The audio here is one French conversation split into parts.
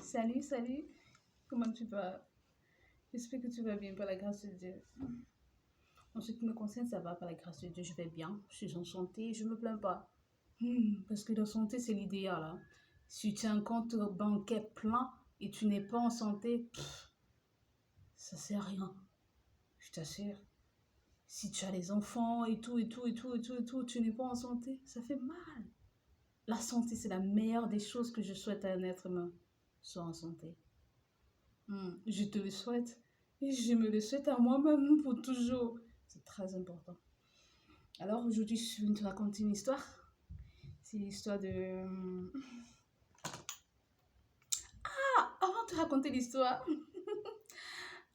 Salut, salut. Comment tu vas? J'espère que tu vas bien par la grâce de Dieu. En ce qui me concerne, ça va par la grâce de Dieu. Je vais bien. Je suis en santé. Je ne me plains pas. Parce que la santé, c'est l'idéal, hein. Si tu as un compte bancaire plein et tu n'es pas en santé, ça sert à rien. Je t'assure. Si tu as les enfants et tout, et tout, et tout, et tout, et tout, tu n'es pas en santé, ça fait mal. La santé, c'est la meilleure des choses que je souhaite à un être humain. Sois en santé. Je te le souhaite. Et je me le souhaite à moi-même pour toujours. C'est très important. Alors aujourd'hui, je vais te raconter une histoire. C'est l'histoire de... Ah, avant de te raconter l'histoire,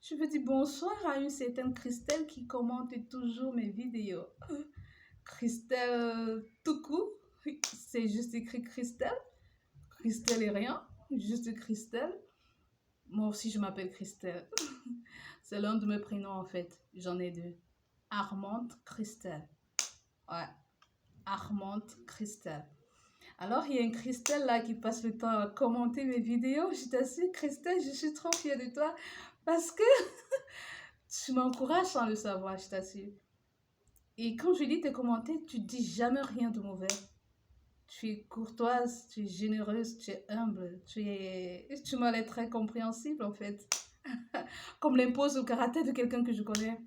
je veux dire bonsoir à une certaine Christelle qui commente toujours mes vidéos. Christelle tout court, c'est juste écrit Christelle. Christelle et rien, juste Christelle. Moi aussi, je m'appelle Christelle. C'est l'un de mes prénoms en fait. J'en ai deux. Armande Christelle. Ouais, Armande Christelle. Alors, il y a une Christelle là qui passe le temps à commenter mes vidéos. Je t'assure, Christelle, je suis trop fière de toi parce que tu m'encourages sans le savoir, je t'assure. Et quand je lis tes commentaires, tu dis jamais rien de mauvais. Tu es courtoise, tu es généreuse, tu es humble, tu m'as l'air très compréhensible en fait. Comme l'impose le caractère de quelqu'un que je connais.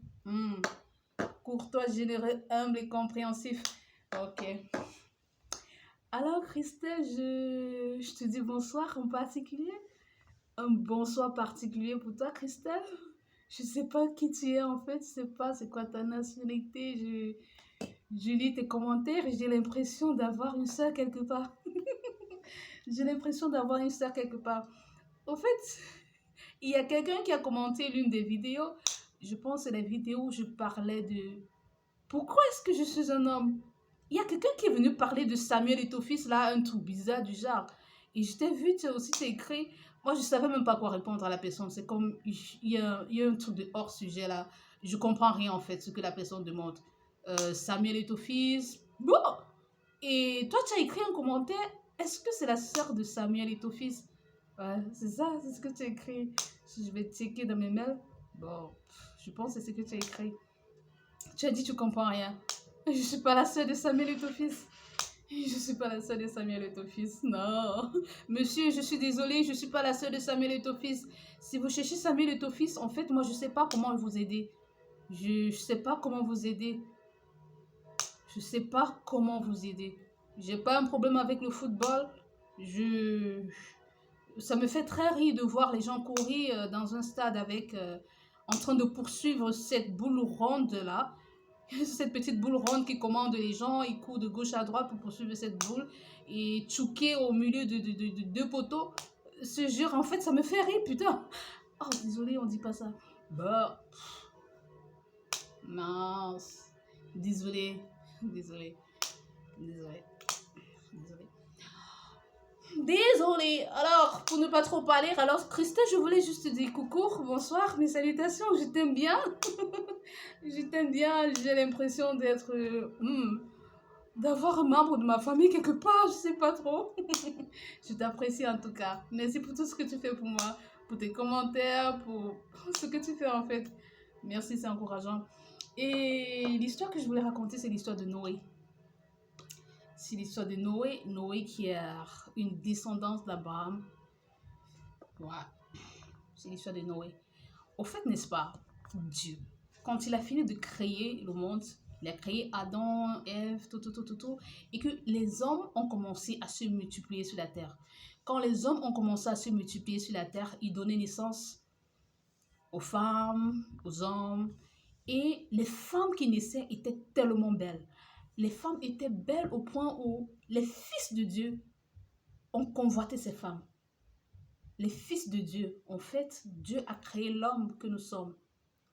Courtois, généreux, humble et compréhensif. Ok. Alors Christelle, je te dis bonsoir en particulier. Un bonsoir particulier pour toi Christelle. Je sais pas qui tu es en fait, je sais pas c'est quoi ta nationalité. Je lis tes commentaires et j'ai l'impression d'avoir une sœur quelque part. J'ai l'impression d'avoir une sœur quelque part. Au fait, il y a quelqu'un qui a commenté l'une des vidéos. Je pense que c'est la vidéo où je parlais de... Pourquoi est-ce que je suis un homme? Il y a quelqu'un qui est venu parler de Samuel et Tophis, là, un truc bizarre du genre. Et je t'ai vu, tu as aussi écrit. Moi, je savais même pas quoi répondre à la personne. C'est comme, il y a un truc de hors sujet là. Je comprends rien en fait, ce que la personne demande. Samuel et Tophis. Bon! Et toi, tu as écrit un commentaire. Est-ce que c'est la sœur de Samuel et Tophis? Ouais, c'est ça, c'est ce que tu as écrit. Si je vais checker dans mes mails. Bon, je pense que c'est ce que tu as écrit. Tu as dit tu comprends rien. Je suis pas la sœur de Samuel et Tophis. Je suis pas la sœur de Samuel et Tophis. Non. Monsieur, je suis désolée, je suis pas la sœur de Samuel et Tophis. Si vous cherchez Samuel et Tophis, en fait, moi, je sais pas comment vous aider. Je sais pas comment vous aider. Je sais pas comment vous aider. J'ai pas un problème avec le football. Je... Ça me fait très rire de voir les gens courir dans un stade avec... en train de poursuivre cette boule ronde là. Cette petite boule ronde qui commande les gens, ils courent de gauche à droite pour poursuivre cette boule et tchouquer au milieu de deux poteaux. Ce jeu, en fait, ça me fait rire, putain. Oh, désolé, on dit pas ça. Bah, mince. Désolé, désolé, désolé, désolé. Désolée. Alors, pour ne pas trop parler, alors Christelle, je voulais juste te dire coucou, bonsoir, mes salutations, je t'aime bien. Je t'aime bien, j'ai l'impression d'être... d'avoir un membre de ma famille quelque part, je sais pas trop. Je t'apprécie en tout cas. Merci pour tout ce que tu fais pour moi, pour tes commentaires, pour ce que tu fais en fait. Merci, c'est encourageant. Et l'histoire que je voulais raconter, c'est l'histoire de Noé. C'est l'histoire de Noé. Noé qui a une descendance d'Abraham. Voilà. C'est l'histoire de Noé. Au fait, n'est-ce pas, Dieu, quand il a fini de créer le monde, il a créé Adam, Ève, tout, et que les hommes ont commencé à se multiplier sur la terre. Quand les hommes ont commencé à se multiplier sur la terre, ils donnaient naissance aux femmes, aux hommes, et les femmes qui naissaient étaient tellement belles. Les femmes étaient belles au point où les fils de Dieu ont convoité ces femmes. Les fils de Dieu, en fait, Dieu a créé l'homme que nous sommes.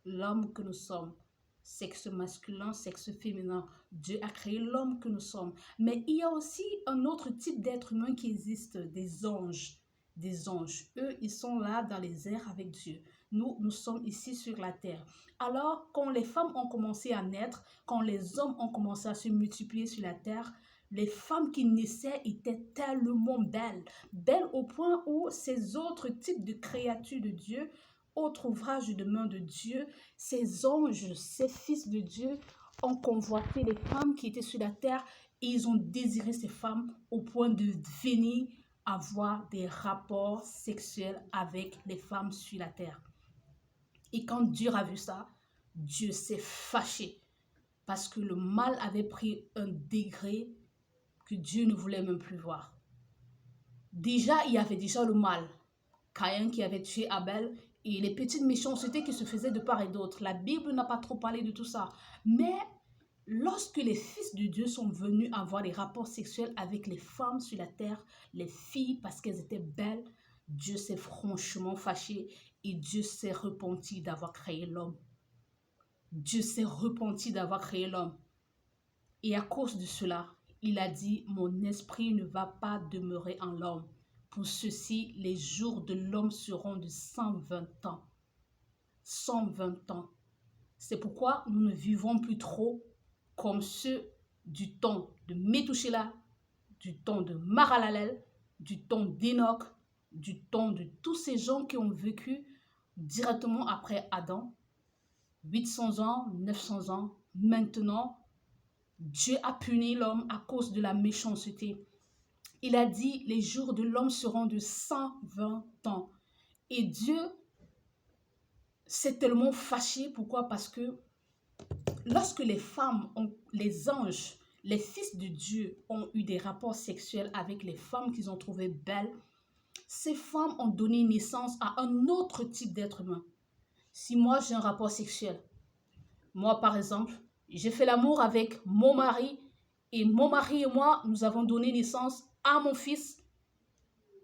L'homme que nous sommes. Sexe masculin, sexe féminin. Dieu a créé l'homme que nous sommes. Mais il y a aussi un autre type d'être humain qui existe, des anges. Des anges. Eux, ils sont là dans les airs avec Dieu. Nous sommes ici sur la terre. Alors, quand les femmes ont commencé à naître, quand les hommes ont commencé à se multiplier sur la terre, les femmes qui naissaient étaient tellement belles, belles au point où ces autres types de créatures de Dieu, autres ouvrages de main de Dieu, ces anges, ces fils de Dieu, ont convoité les femmes qui étaient sur la terre et ils ont désiré ces femmes au point de venir avoir des rapports sexuels avec les femmes sur la terre. Et quand Dieu a vu ça, Dieu s'est fâché parce que le mal avait pris un degré que Dieu ne voulait même plus voir. Déjà, il y avait déjà le mal. Caïn qui avait tué Abel et les petites méchancetés qui se faisaient de part et d'autre. La Bible n'a pas trop parlé de tout ça. Mais lorsque les fils de Dieu sont venus avoir des rapports sexuels avec les femmes sur la terre, les filles parce qu'elles étaient belles, Dieu s'est franchement fâché et Dieu s'est repenti d'avoir créé l'homme. Dieu s'est repenti d'avoir créé l'homme. Et à cause de cela, il a dit, mon esprit ne va pas demeurer en l'homme. Pour ceci, les jours de l'homme seront de 120 ans. 120 ans. C'est pourquoi nous ne vivons plus trop comme ceux du temps de Métouchéla, du temps de Mahalalel, du temps d'Enoch, du temps de tous ces gens qui ont vécu directement après Adam. 800 ans, 900 ans. Maintenant, Dieu a puni l'homme à cause de la méchanceté. Il a dit, les jours de l'homme seront de 120 ans. Et Dieu s'est tellement fâché. Pourquoi? Parce que lorsque les femmes, les anges, les fils de Dieu ont eu des rapports sexuels avec les femmes qu'ils ont trouvées belles, ces femmes ont donné naissance à un autre type d'être humain. Si moi j'ai un rapport sexuel, moi par exemple, j'ai fait l'amour avec mon mari et mon mari et moi, nous avons donné naissance à mon fils,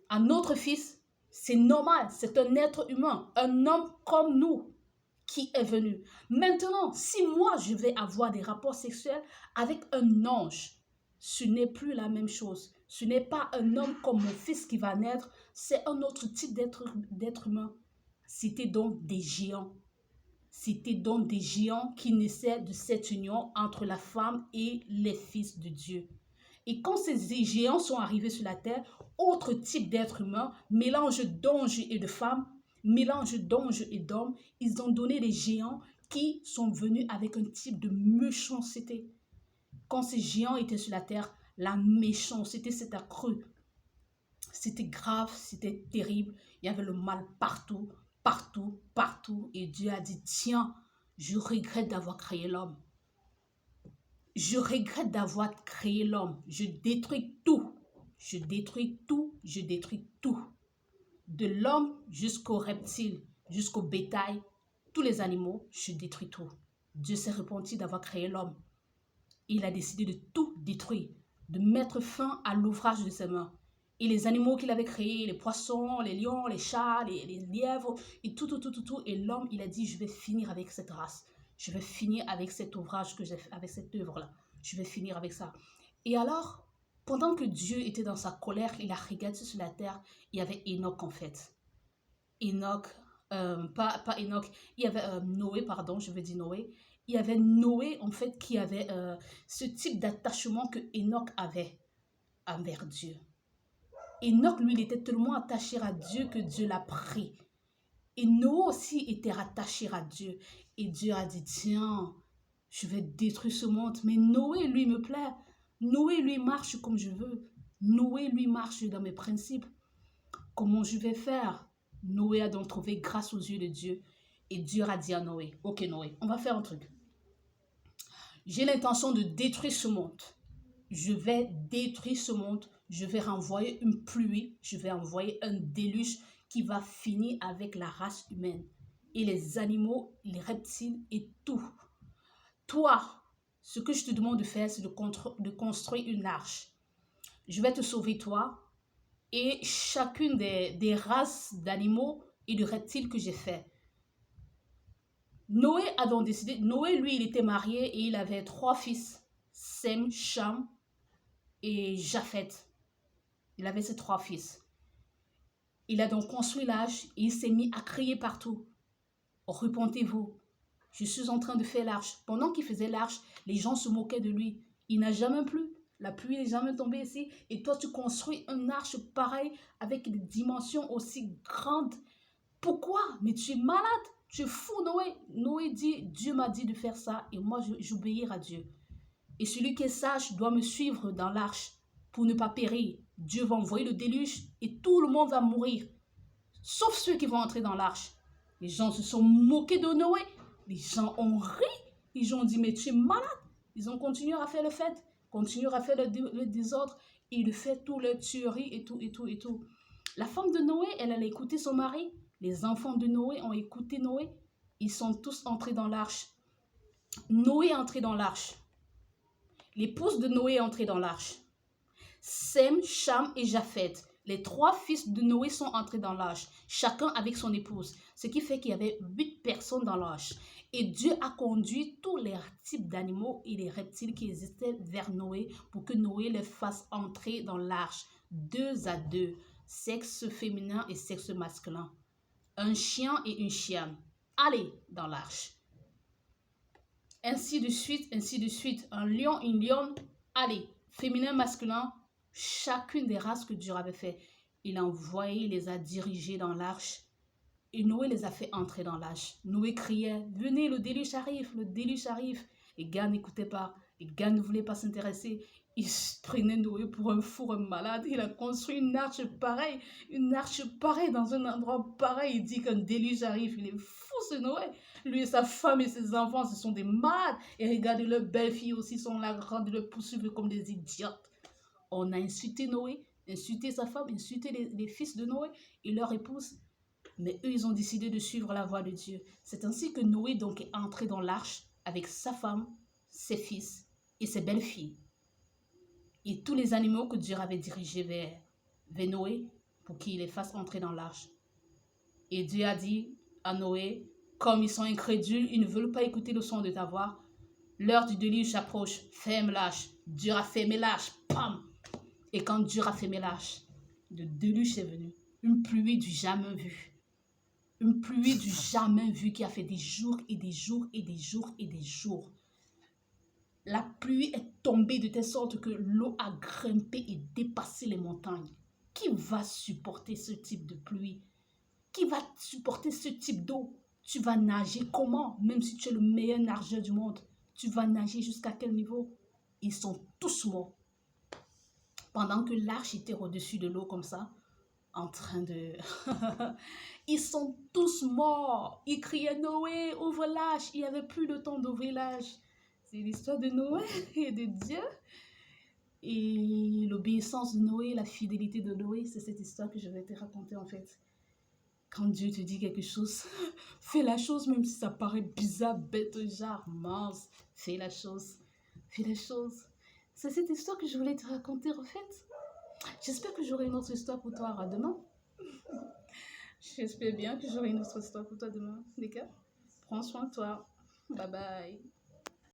à notre fils, c'est normal, c'est un être humain, un homme comme nous qui est venu. Maintenant, si moi je vais avoir des rapports sexuels avec un ange, ce n'est plus la même chose. Ce n'est pas un homme comme mon fils qui va naître, c'est un autre type d'être humain. C'était donc des géants. C'était donc des géants qui naissaient de cette union entre la femme et les fils de Dieu. Et quand ces géants sont arrivés sur la terre, autre type d'être humain, mélange d'anges et de femmes, mélange d'anges et d'hommes, ils ont donné des géants qui sont venus avec un type de méchanceté. Quand ces géants étaient sur la terre, la méchanceté s'est accrue. C'était grave, c'était terrible. Il y avait le mal partout, partout, partout. Et Dieu a dit, tiens, je regrette d'avoir créé l'homme. Je regrette d'avoir créé l'homme. Je détruis tout. Je détruis tout. Je détruis tout. De l'homme jusqu'au reptile, jusqu'au bétail, tous les animaux, je détruis tout. Dieu s'est repenti d'avoir créé l'homme. Il a décidé de tout détruire, de mettre fin à l'ouvrage de ses mains. Et les animaux qu'il avait créés, les poissons, les lions, les chats, les lièvres, et tout. Et l'homme, il a dit, je vais finir avec cette race. Je vais finir avec cet ouvrage que j'ai fait, avec cette œuvre-là. Je vais finir avec ça. Et alors, pendant que Dieu était dans sa colère, il a regardé sur la terre, il y avait Enoch en fait. Enoch, pas Enoch, il y avait Noé, pardon, je veux dire Noé. Il y avait Noé en fait qui avait ce type d'attachement que Enoch avait envers Dieu. Enoch, lui, il était tellement attaché à Dieu que Dieu l'a pris. Et Noé aussi était rattaché à Dieu. Et Dieu a dit, tiens, je vais détruire ce monde. Mais Noé, lui, me plaît. Noé, lui, marche comme je veux. Noé, lui, marche dans mes principes. Comment je vais faire? Noé a donc trouvé grâce aux yeux de Dieu. Et Dieu a dit à Noé, ok Noé, on va faire un truc. J'ai l'intention de détruire ce monde. Je vais détruire ce monde. Je vais renvoyer une pluie. Je vais envoyer un déluge qui va finir avec la race humaine. Et les animaux, les reptiles et tout. Toi, ce que je te demande de faire, c'est de construire une arche. Je vais te sauver toi et chacune des races d'animaux et de reptiles que j'ai fait. Noé a donc décidé, Noé lui il était marié et il avait 3 fils, Sem, Cham et Japheth. Il avait ces 3 fils. Il a donc construit l'arche et il s'est mis à crier partout. repentez-vous. Je suis en train de faire l'arche. Pendant qu'il faisait l'arche, les gens se moquaient de lui. Il n'a jamais plu. La pluie n'est jamais tombée ici. Et toi, tu construis une arche pareille avec des dimensions aussi grandes. Pourquoi? Mais tu es malade. Tu es fou, Noé. Noé dit, Dieu m'a dit de faire ça et moi, j'obéirai à Dieu. Et celui qui est sage doit me suivre dans l'arche pour ne pas périr. Dieu va envoyer le déluge et tout le monde va mourir. Sauf ceux qui vont entrer dans l'arche. Les gens se sont moqués de Noé. Les gens ont ri. Les gens ont dit, mais tu es malade. Ils ont continué à faire le fait, continué à faire le désordre. Et il fait tout leur tuerie et tout, et tout, et tout. La femme de Noé, elle a écouté son mari. Les enfants de Noé ont écouté Noé. Ils sont tous entrés dans l'arche. Noé est entré dans l'arche. L'épouse de Noé est entrée dans l'arche. Sem, Cham et Japheth. Les 3 fils de Noé sont entrés dans l'arche, chacun avec son épouse. Ce qui fait qu'il y avait 8 personnes dans l'arche. Et Dieu a conduit tous les types d'animaux et les reptiles qui existaient vers Noé pour que Noé les fasse entrer dans l'arche, 2 à 2, sexe féminin et sexe masculin. Un chien et une chienne. Allez dans l'arche. Ainsi de suite. Un lion, une lionne. Allez, féminin, masculin. Chacune des races que Dieu avait fait, il a envoyé, il les a dirigés dans l'arche. Et Noé les a fait entrer dans l'arche. Noé criait, venez, le déluge arrive, le déluge arrive. Les gars n'écoutaient pas, les gars ne voulaient pas s'intéresser. Ils prenaient Noé pour un fou, un malade. Il a construit une arche pareille dans un endroit pareil. Il dit qu'un déluge arrive. Il est fou ce Noé. Lui et sa femme et ses enfants, ce sont des malades. Et regardez, leurs belles filles aussi sont là, grandes, le poursuivre comme des idiotes. On a insulté Noé, insulté sa femme, insulté les fils de Noé et leur épouse. Mais eux, ils ont décidé de suivre la voie de Dieu. C'est ainsi que Noé donc est entré dans l'arche avec sa femme, ses fils et ses belles-filles. Et tous les animaux que Dieu avait dirigés vers Noé pour qu'il les fasse entrer dans l'arche. Et Dieu a dit à Noé, comme ils sont incrédules, ils ne veulent pas écouter le son de ta voix, l'heure du déluge approche, ferme l'arche. Dieu a fermé l'arche, pam! Et quand Dieu a fermé l'arche, le déluge est venu. Une pluie du jamais vu. Une pluie du jamais vu qui a fait des jours et des jours et des jours et des jours. La pluie est tombée de telle sorte que l'eau a grimpé et dépassé les montagnes. Qui va supporter ce type de pluie? Qui va supporter ce type d'eau? Tu vas nager comment? Même si tu es le meilleur nageur du monde, tu vas nager jusqu'à quel niveau? Ils sont tous morts. Pendant que l'arche était au-dessus de l'eau comme ça, en train de... Ils sont tous morts. Ils criaient Noé, ouvre l'arche. Il n'y avait plus le temps d'ouvrir l'arche. C'est l'histoire de Noé et de Dieu. Et l'obéissance de Noé, la fidélité de Noé, c'est cette histoire que je vais te raconter en fait. Quand Dieu te dit quelque chose, fais la chose même si ça paraît bizarre, bête, genre, mince. Fais la chose. Fais la chose. C'est cette histoire que je voulais te raconter en fait. J'espère que j'aurai une autre histoire pour toi demain. J'espère bien que j'aurai une autre histoire pour toi demain. Les gars, prends soin de toi. Bye bye.